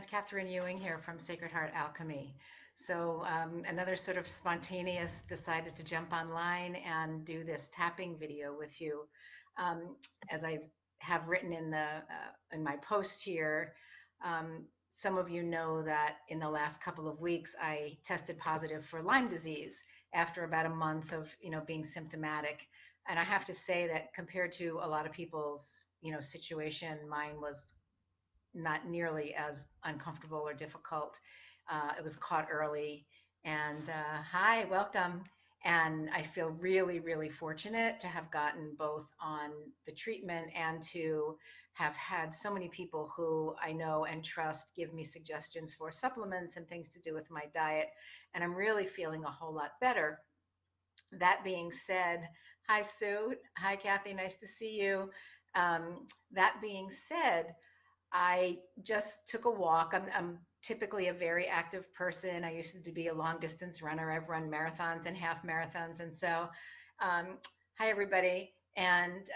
Catherine Ewing here from Sacred Heart Alchemy. So another sort of spontaneous decided to jump online and do this tapping video with you. Um, as I have written in my post here, um, some of you know that in the last couple of weeks I tested positive for Lyme disease after about a month of being symptomatic. And I have to say that compared to a lot of people's situation, mine was not nearly as uncomfortable or difficult. It was caught early. And hi, welcome. And I feel really, really fortunate to have gotten both on the treatment and to have had so many people who I know and trust give me suggestions for supplements and things to do with my diet. And I'm really feeling a whole lot better. That being said, hi, Sue. Hi, Kathy. Nice to see you. That being said, I just took a walk. I'm typically a very active person. I used to be a long distance runner. I've run marathons and half marathons. And so, hi, everybody. And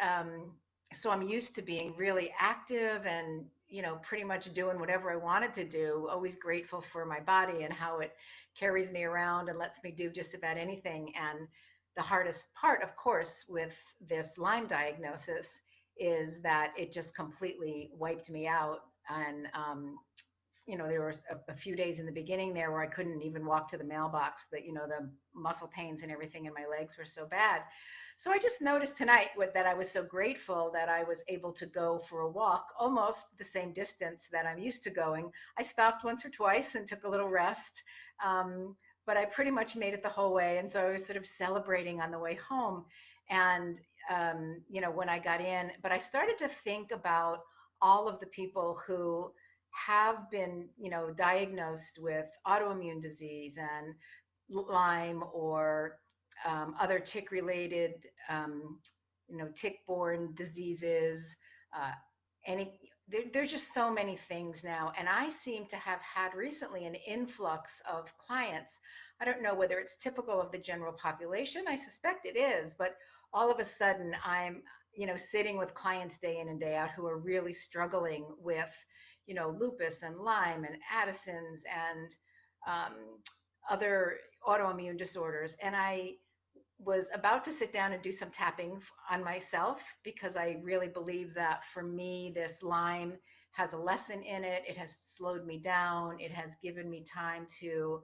so I'm used to being really active and, pretty much doing whatever I wanted to do. Always grateful for my body and how it carries me around and lets me do just about anything. And the hardest part, of course, with this Lyme diagnosis is that it just completely wiped me out. And, there were a few days in the beginning there where I couldn't even walk to the mailbox, that, the muscle pains and everything in my legs were so bad. So I just noticed tonight that I was so grateful that I was able to go for a walk almost the same distance that I'm used to going. I stopped once or twice and took a little rest. But I pretty much made it the whole way. And so I was sort of celebrating on the way home. And when I got in, but I started to think about all of the people who have been, diagnosed with autoimmune disease and Lyme or other tick-related, tick-borne diseases. Uh, there's just so many things now, and I seem to have had recently an influx of clients. I don't know whether it's typical of the general population. I suspect it is, but all of a sudden I'm sitting with clients day in and day out who are really struggling with lupus and Lyme and Addison's and um, other autoimmune disorders. And I was about to sit down and do some tapping on myself because I really believe that for me this Lyme has a lesson in it. It has slowed me down. It has given me time to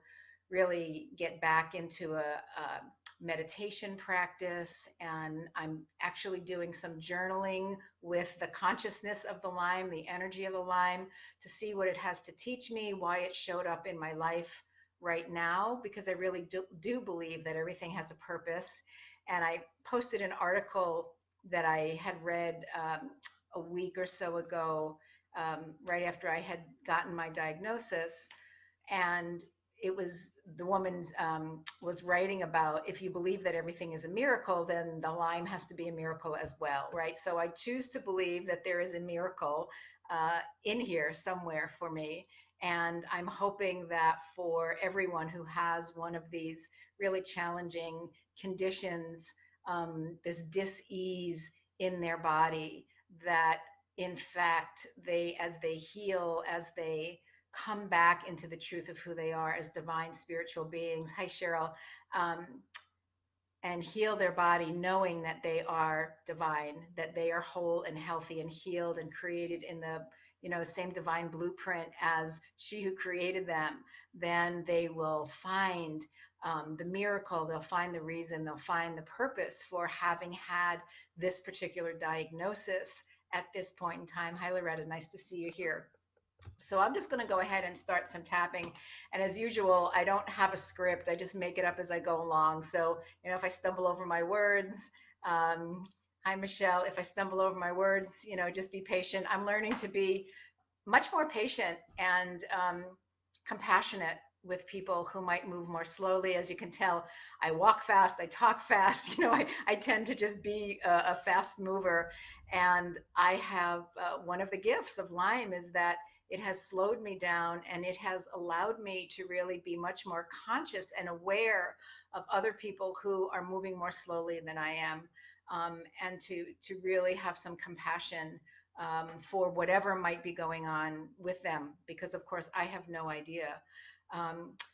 really get back into a meditation practice, and I'm actually doing some journaling with the consciousness of the Lyme, the energy of the Lyme, to see what it has to teach me, why it showed up in my life right now, because I really do believe that everything has a purpose. And I posted an article that I had read a week or so ago, right after I had gotten my diagnosis, and it was the woman was writing about, if you believe that everything is a miracle, then the Lyme has to be a miracle as well, right? So I choose to believe that there is a miracle in here somewhere for me. And I'm hoping that for everyone who has one of these really challenging conditions, this dis-ease in their body, that in fact as they heal, as they come back into the truth of who they are as divine spiritual beings. Hi, Cheryl. And heal their body knowing that they are divine, that they are whole and healthy and healed and created in the same divine blueprint as she who created them, then they will find the miracle, they'll find the reason, they'll find the purpose for having had this particular diagnosis at this point in time. Hi, Loretta, nice to see you here. So I'm just going to go ahead and start some tapping. And as usual, I don't have a script. I just make it up as I go along. So, if I stumble over my words, hi, Michelle, if I stumble over my words, just be patient. I'm learning to be much more patient and compassionate with people who might move more slowly. As you can tell, I walk fast, I talk fast. I tend to just be a fast mover. And I have one of the gifts of Lyme is that it has slowed me down, and it has allowed me to really be much more conscious and aware of other people who are moving more slowly than I am, and to really have some compassion for whatever might be going on with them, because of course I have no idea.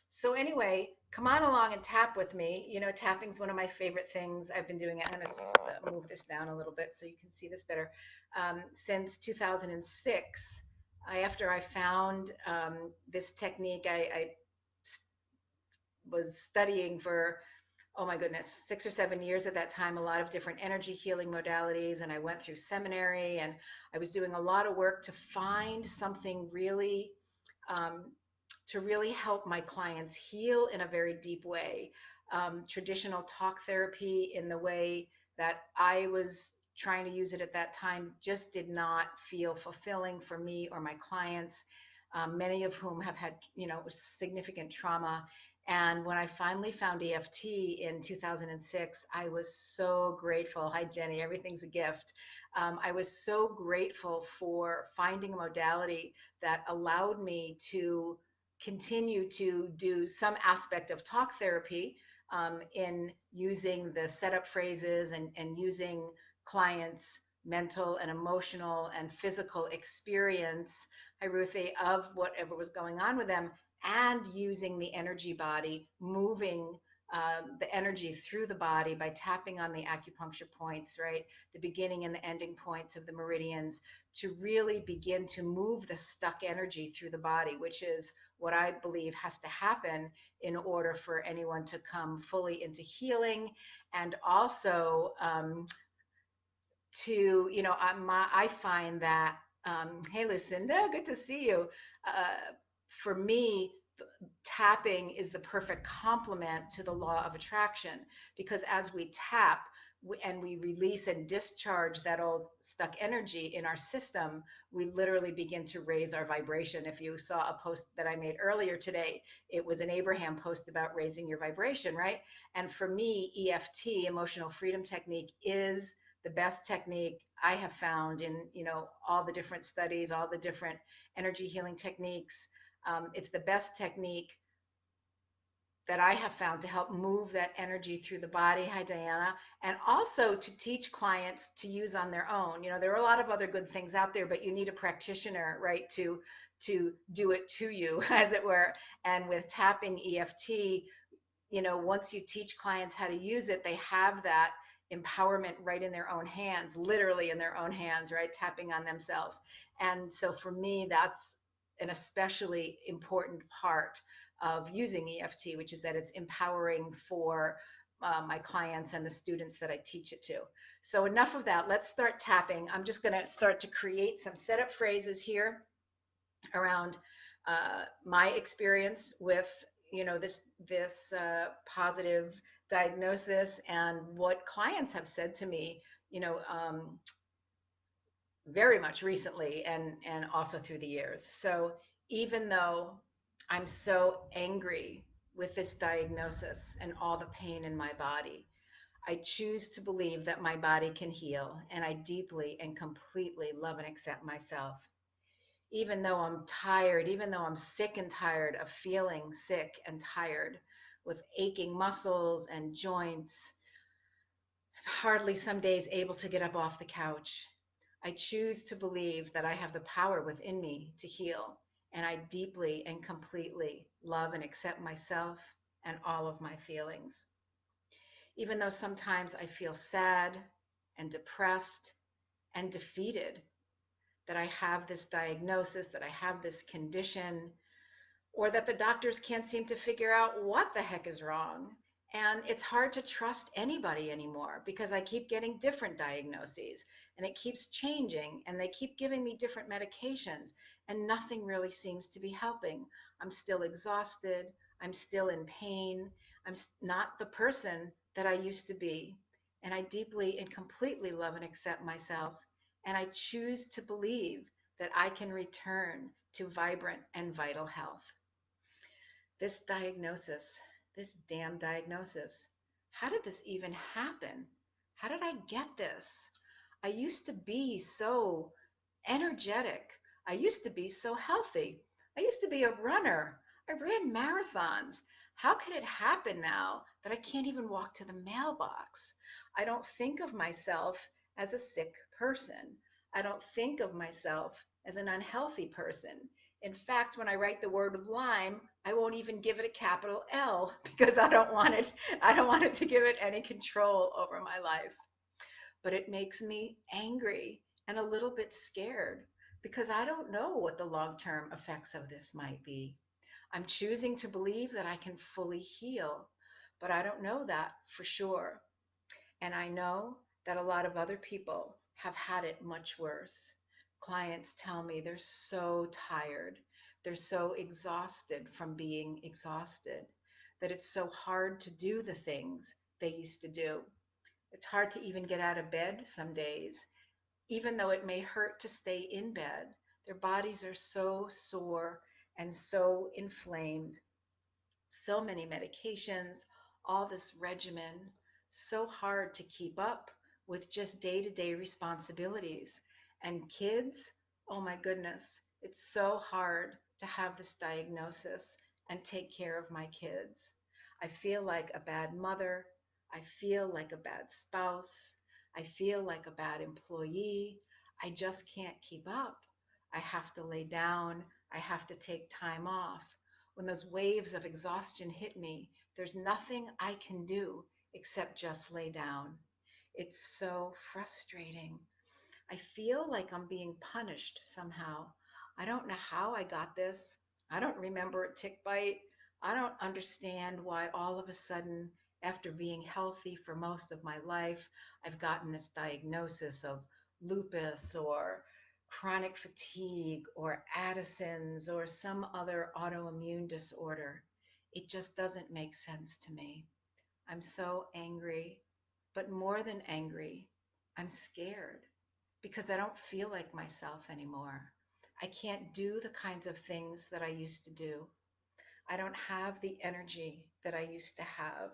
So anyway, come on along and tap with me. You know, tapping's one of my favorite things. I've been doing it. I'm going to move this down a little bit so you can see this better. Since 2006, after I found this technique, I was studying for, oh my goodness, 6 or 7 years at that time, a lot of different energy healing modalities. And I went through seminary and I was doing a lot of work to find something really, um, to really help my clients heal in a very deep way. Traditional talk therapy, in the way that I was trying to use it at that time, just did not feel fulfilling for me or my clients, many of whom have had, you know, significant trauma. And when I finally found EFT in 2006, I was so grateful. Hi, Jenny, everything's a gift. I was so grateful for finding a modality that allowed me to continue to do some aspect of talk therapy, in using the setup phrases and using clients' mental and emotional and physical experience, hi Ruthie, of whatever was going on with them, and using the energy body, moving the energy through the body by tapping on the acupuncture points, right? The beginning and the ending points of the meridians, to really begin to move the stuck energy through the body, which is what I believe has to happen in order for anyone to come fully into healing. And also, to, you know, I find that, hey, Lucinda, good to see you. For me, tapping is the perfect complement to the law of attraction, because as we tap, and we release and discharge that old stuck energy in our system, we literally begin to raise our vibration. If you saw a post that I made earlier today, it was an Abraham post about raising your vibration, right? And for me, EFT, emotional freedom technique, is the best technique I have found in, you know, all the different studies, all the different energy healing techniques. It's the best technique that I have found to help move that energy through the body. Hi, Diana. And also to teach clients to use on their own. You know, there are a lot of other good things out there, but you need a practitioner, right, to do it to you, as it were. And with tapping EFT, you know, once you teach clients how to use it, they have that empowerment right in their own hands, literally in their own hands, right, tapping on themselves. And so for me, that's an especially important part of using EFT, which is that it's empowering for my clients and the students that I teach it to. So enough of that. Let's start tapping. I'm just going to start to create some setup phrases here around my experience with, you know, this positive diagnosis, and what clients have said to me, you know, very much recently, and also through the years. So even though I'm so angry with this diagnosis and all the pain in my body, I choose to believe that my body can heal, and I deeply and completely love and accept myself. Even though I'm tired, even though I'm sick and tired of feeling sick and tired, with aching muscles and joints, hardly some days able to get up off the couch, I choose to believe that I have the power within me to heal, and I deeply and completely love and accept myself and all of my feelings. Even though sometimes I feel sad and depressed and defeated that I have this diagnosis, that I have this condition, or that the doctors can't seem to figure out what the heck is wrong. And it's hard to trust anybody anymore, because I keep getting different diagnoses and it keeps changing, and they keep giving me different medications, and nothing really seems to be helping. I'm still exhausted. I'm still in pain. I'm not the person that I used to be. And I deeply and completely love and accept myself. And I choose to believe that I can return to vibrant and vital health. This diagnosis, this damn diagnosis. How did this even happen? How did I get this? I used to be so energetic. I used to be so healthy. I used to be a runner. I ran marathons. How could it happen now that I can't even walk to the mailbox? I don't think of myself as a sick person. I don't think of myself as an unhealthy person. In fact, when I write the word Lyme, I won't even give it a capital L because I don't want it to give it any control over my life. But it makes me angry and a little bit scared because I don't know what the long-term effects of this might be. I'm choosing to believe that I can fully heal, but I don't know that for sure. And I know that a lot of other people have had it much worse. Clients tell me they're so tired, they're so exhausted from being exhausted, that it's so hard to do the things they used to do. It's hard to even get out of bed some days, even though it may hurt to stay in bed. Their bodies are so sore and so inflamed, so many medications, all this regimen, so hard to keep up with just day to day responsibilities. And kids, oh my goodness, it's so hard to have this diagnosis and take care of my kids. I feel like a bad mother. I feel like a bad spouse. I feel like a bad employee. I just can't keep up. I have to lay down. I have to take time off. When those waves of exhaustion hit me, there's nothing I can do except just lay down. It's so frustrating. I feel like I'm being punished somehow. I don't know how I got this. I don't remember a tick bite. I don't understand why all of a sudden, after being healthy for most of my life, I've gotten this diagnosis of lupus or chronic fatigue or Addison's or some other autoimmune disorder. It just doesn't make sense to me. I'm so angry, but more than angry, I'm scared because I don't feel like myself anymore. I can't do the kinds of things that I used to do. I don't have the energy that I used to have.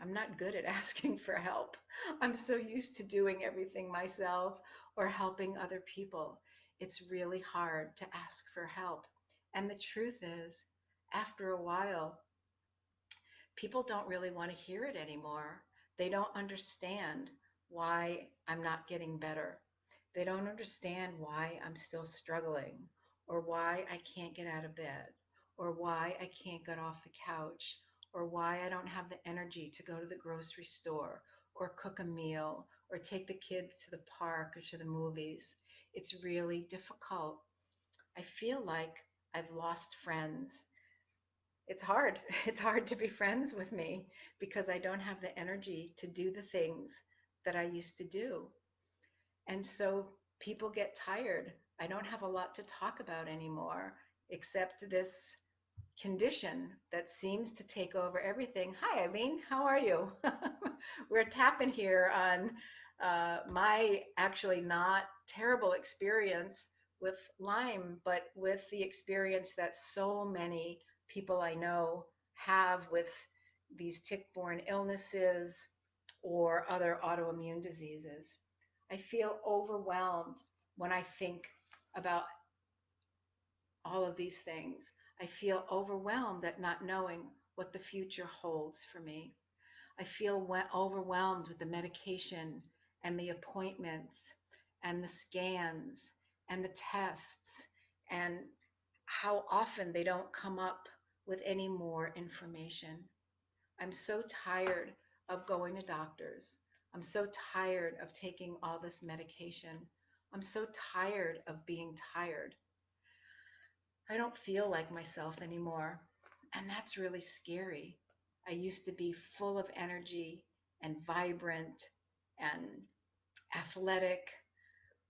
I'm not good at asking for help. I'm so used to doing everything myself or helping other people. It's really hard to ask for help. And the truth is, after a while, people don't really want to hear it anymore. They don't understand why I'm not getting better. They don't understand why I'm still struggling, or why I can't get out of bed, or why I can't get off the couch, or why I don't have the energy to go to the grocery store, or cook a meal, or take the kids to the park or to the movies. It's really difficult. I feel like I've lost friends. It's hard. It's hard to be friends with me because I don't have the energy to do the things that I used to do. And so people get tired. I don't have a lot to talk about anymore except this condition that seems to take over everything. Hi, Eileen. How are you? We're tapping here on my actually not terrible experience with Lyme, but with the experience that so many people I know have with these tick-borne illnesses or other autoimmune diseases. I feel overwhelmed when I think about all of these things. I feel overwhelmed at not knowing what the future holds for me. I feel overwhelmed with the medication and the appointments and the scans and the tests and how often they don't come up with any more information. I'm so tired of going to doctors. I'm so tired of taking all this medication. I'm so tired of being tired. I don't feel like myself anymore. And that's really scary. I used to be full of energy and vibrant and athletic.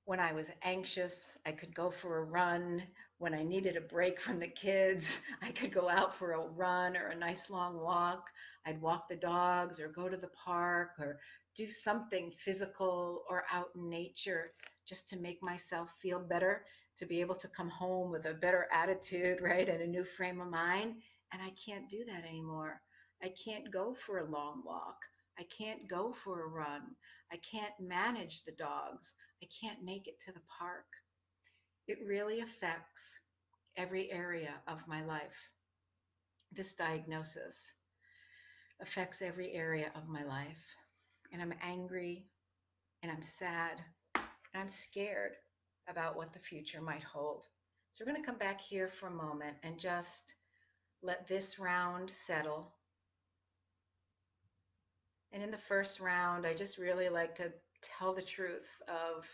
When I was anxious, I could go for a run. When I needed a break from the kids, I could go out for a run or a nice long walk. I'd walk the dogs or go to the park or do something physical or out in nature just to make myself feel better, to be able to come home with a better attitude, right, and a new frame of mind. And I can't do that anymore. I can't go for a long walk. I can't go for a run. I can't manage the dogs. I can't make it to the park. It really affects every area of my life. This diagnosis affects every area of my life. And I'm angry and I'm sad and I'm scared about what the future might hold. So we're going to come back here for a moment and just let this round settle. And in the first round, I just really like to tell the truth of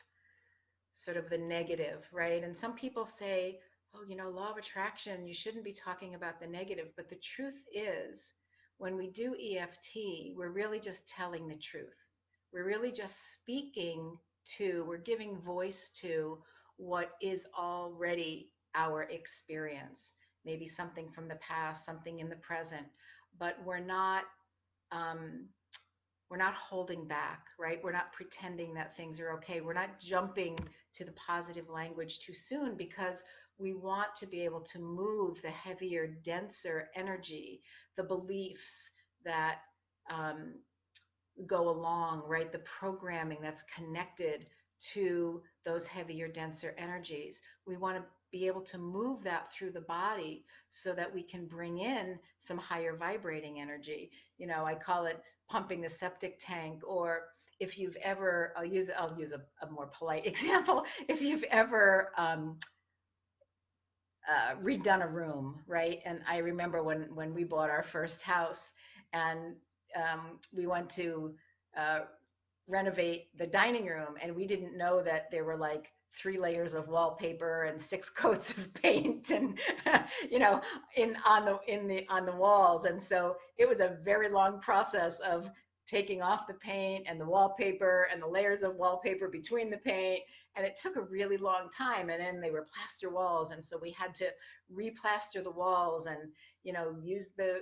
sort of the negative, right? And some people say, oh, law of attraction, you shouldn't be talking about the negative. But the truth is, when we do EFT, we're really just telling the truth. We're really just speaking to, we're giving voice to what is already our experience. Maybe something from the past, something in the present, but um, we're not holding back, right? We're not pretending that things are okay. We're not jumping to the positive language too soon because we want to be able to move the heavier, denser energy, the beliefs that um, go along, right? The programming that's connected to those heavier, denser energies. We want to be able to move that through the body so that we can bring in some higher vibrating energy. I call it pumping the septic tank, or if you've ever, I'll use a more polite example. If you've ever redone a room, right? And I remember when we bought our first house, and we went to uh, renovate the dining room, and we didn't know that there were like 3 layers of wallpaper and 6 coats of paint, and you know on the walls. And so it was a very long process of taking off the paint and the wallpaper and the layers of wallpaper between the paint, and it took a really long time. And then they were plaster walls, and so we had to replaster the walls and use the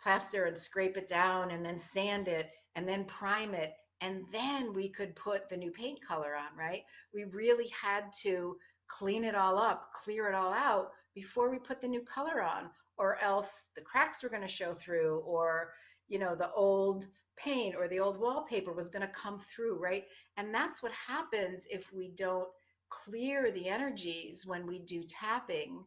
plaster and scrape it down and then sand it and then prime it, and then we could put the new paint color on, right? We really had to clean it all up, clear it all out before we put the new color on, or else the cracks were going to show through, or the old paint or the old wallpaper was going to come through, right? And that's what happens if we don't clear the energies when we do tapping.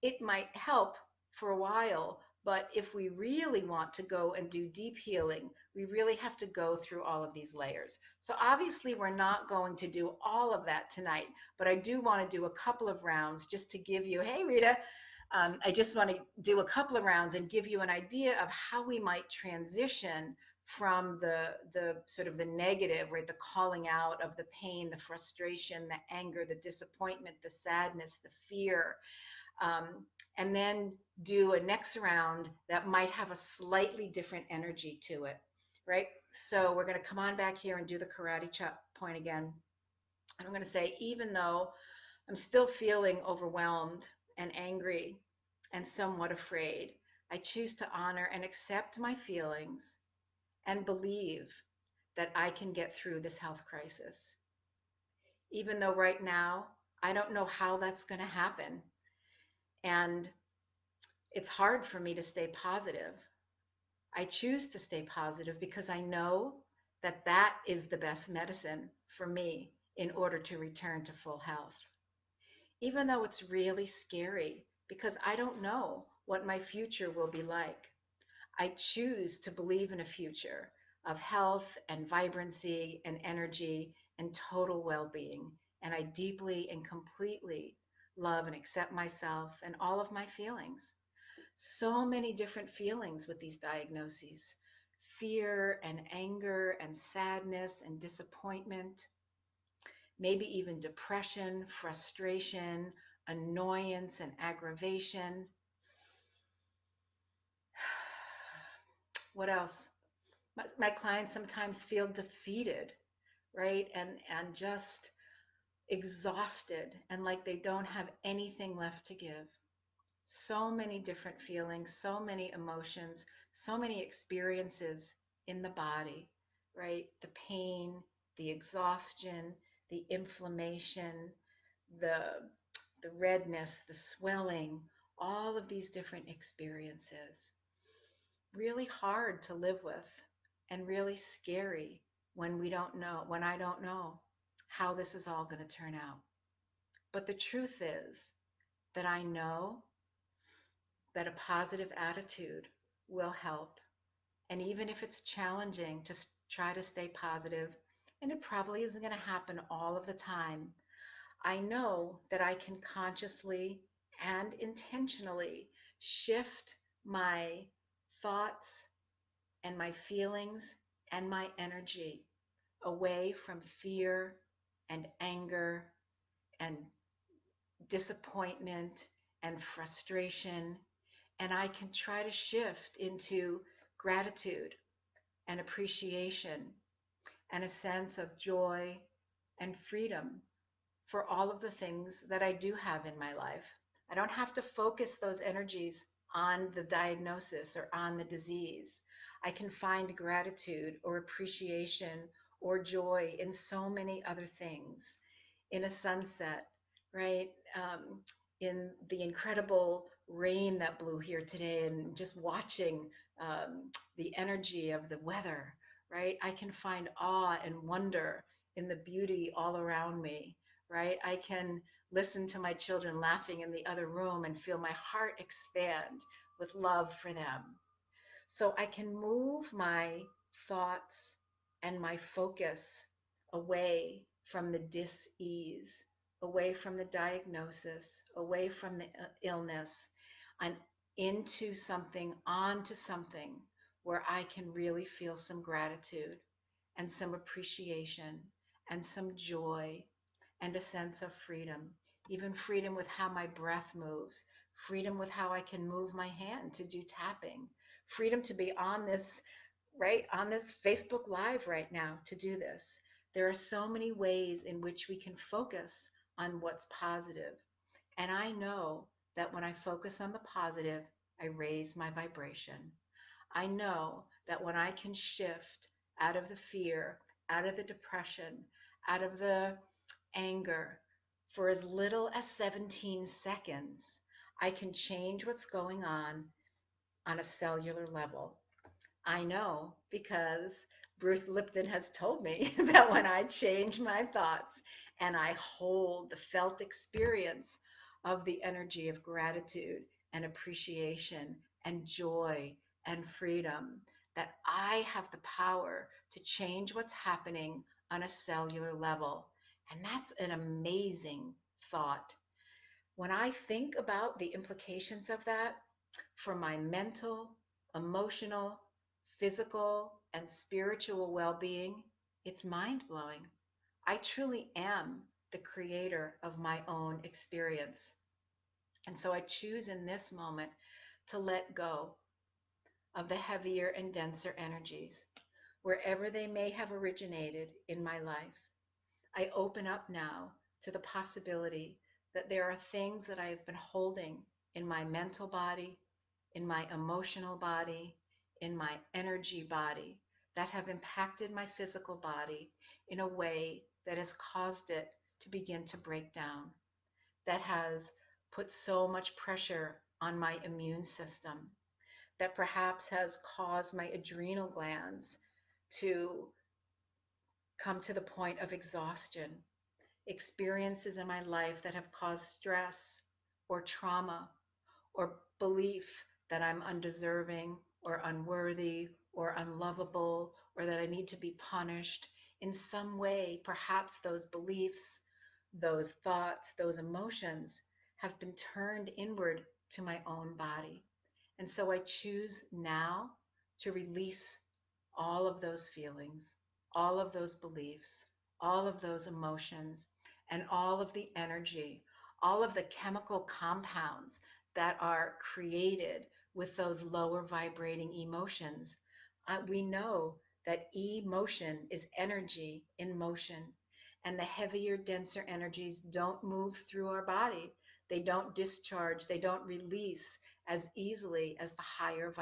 It might help for a while, but if we really want to go and do deep healing, we really have to go through all of these layers. So obviously we're not going to do all of that tonight, but I do want to do a couple of rounds just to give you, hey Rita, I just want to do a couple of rounds and give you an idea of how we might transition from the sort of the negative, right? The calling out of the pain, the frustration, the anger, the disappointment, the sadness, the fear, um, and then do a next round that might have a slightly different energy to it, right? So we're going to come on back here and do the karate chop point again. And I'm going to say, even though I'm still feeling overwhelmed and angry and somewhat afraid, I choose to honor and accept my feelings and believe that I can get through this health crisis. Even though right now I don't know how that's going to happen, and it's hard for me to stay positive, I choose to stay positive because I know that that is the best medicine for me in order to return to full health. Even though it's really scary because I don't know what my future will be like, I choose to believe in a future of health and vibrancy and energy and total well-being. And I deeply and completely love and accept myself and all of my feelings. So many different feelings with these diagnoses: fear and anger and sadness and disappointment, maybe even depression, frustration, annoyance, and aggravation. What else? My clients sometimes feel defeated, right? And just exhausted and like they don't have anything left to give. So many different feelings, so many emotions, so many experiences in the body, right? The pain, the exhaustion, the inflammation, the the redness, the swelling, all of these different experiences. Really hard to live with and really scary when we don't know, when I don't know how this is all going to turn out. But the truth is that I know that a positive attitude will help. And even if it's challenging to try to stay positive, And it probably isn't going to happen all of the time. I know that I can consciously and intentionally shift my thoughts and my feelings and my energy away from fear and anger and disappointment and frustration. And I can try to shift into gratitude and appreciation and a sense of joy and freedom for all of the things that I do have in my life. I don't have to focus those energies on the diagnosis or on the disease. I can find gratitude or appreciation or joy in so many other things. In a sunset, right? In the incredible rain that blew here today, and just watching the energy of the weather, right? I can find awe and wonder in the beauty all around me, right? I can listen to my children laughing in the other room and feel my heart expand with love for them. So I can move my thoughts and my focus away from the dis-ease, away from the diagnosis, away from the illness, and into something, onto something where I can really feel some gratitude and some appreciation and some joy and a sense of freedom, even freedom with how my breath moves, freedom with how I can move my hand to do tapping, freedom to be on this, right, on this Facebook Live right now to do this. There are so many ways in which we can focus on what's positive. And I know that when I focus on the positive, I raise my vibration. I know that when I can shift out of the fear, out of the depression, out of the anger for as little as 17 seconds, I can change what's going on a cellular level. I know because Bruce Lipton has told me that when I change my thoughts and I hold the felt experience of the energy of gratitude and appreciation and joy and freedom, that I have the power to change what's happening on a cellular level. And that's an amazing thought. When I think about the implications of that for my mental, emotional, physical, and spiritual well being, it's mind blowing. I truly am the creator of my own experience. And so I choose in this moment to let go of the heavier and denser energies, wherever they may have originated in my life. I open up now to the possibility that there are things that I have been holding in my mental body, in my emotional body, in my energy body that have impacted my physical body in a way that has caused it to begin to break down, that has put so much pressure on my immune system, that perhaps has caused my adrenal glands to come to the point of exhaustion, experiences in my life that have caused stress or trauma or belief that I'm undeserving or unworthy or unlovable or that I need to be punished in some way. Perhaps those beliefs, those thoughts, those emotions have been turned inward to my own body. And so I choose now to release all of those feelings, all of those beliefs, all of those emotions, and all of the energy, all of the chemical compounds that are created with those lower vibrating emotions. We know that emotion is energy in motion, and the heavier, denser energies don't move through our body. They don't discharge, they don't release as easily as the higher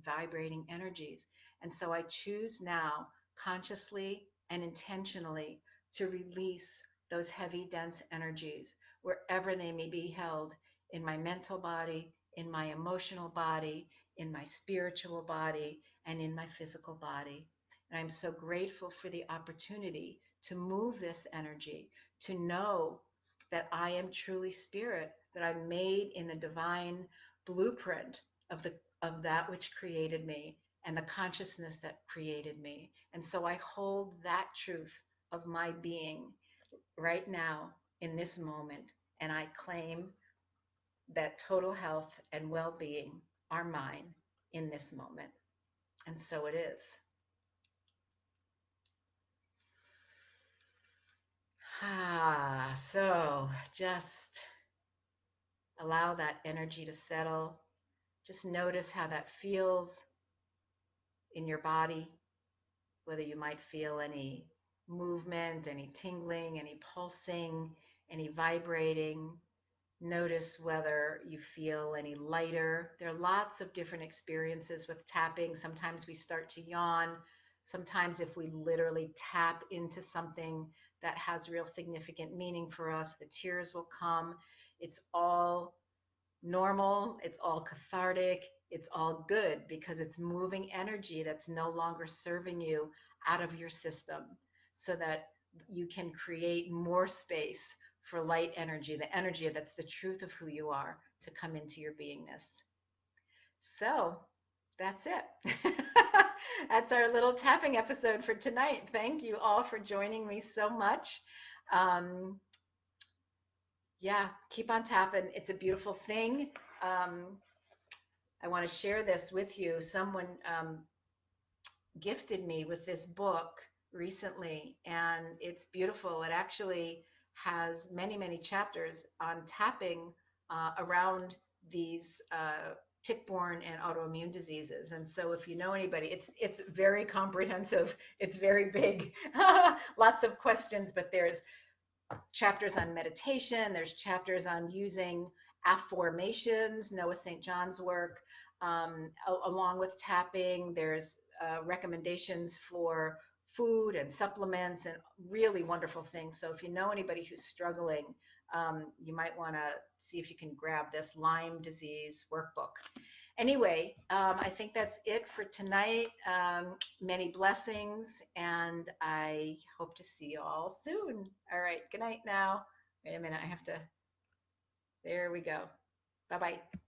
vibrating energies. And so I choose now, consciously and intentionally, to release those heavy, dense energies wherever they may be held in my mental body, in my emotional body, in my spiritual body, and in my physical body. And I'm so grateful for the opportunity to move this energy, to know that I am truly spirit, that I'm made in the divine blueprint of the of that which created me, and the consciousness that created me. And so I hold that truth of my being right now in this moment, and I claim that total health and well being are mine in this moment. And so it is. So just allow that energy to settle. Just notice how that feels in your body, whether you might feel any movement, any tingling, any pulsing, any vibrating. Notice whether you feel any lighter. There are lots of different experiences with tapping. Sometimes we start to yawn. Sometimes, if we literally tap into something that has real significant meaning for us, the tears will come. It's all normal, it's all cathartic, it's all good because it's moving energy that's no longer serving you out of your system so that you can create more space for light energy, the energy that's the truth of who you are, to come into your beingness. So that's it. That's our little tapping episode for tonight. Thank you all for joining me so much. Um, yeah, keep on tapping. It's a beautiful thing. Um, I want to share this with you. Someone gifted me with this book recently, and it's beautiful. It actually has many, many chapters on tapping around these tick-borne and autoimmune diseases. And so, if you know anybody, it's very comprehensive. It's very big. Lots of questions, but there's chapters on meditation. There's chapters on using affirmations, Noah St. John's work, along with tapping. There's recommendations for food and supplements and really wonderful things. So if you know anybody who's struggling, you might want to see if you can grab this Lyme disease workbook. Anyway, I think that's it for tonight. Many blessings, and I hope to see you all soon. All right, good night now. Wait a minute, I have to, there we go. Bye-bye.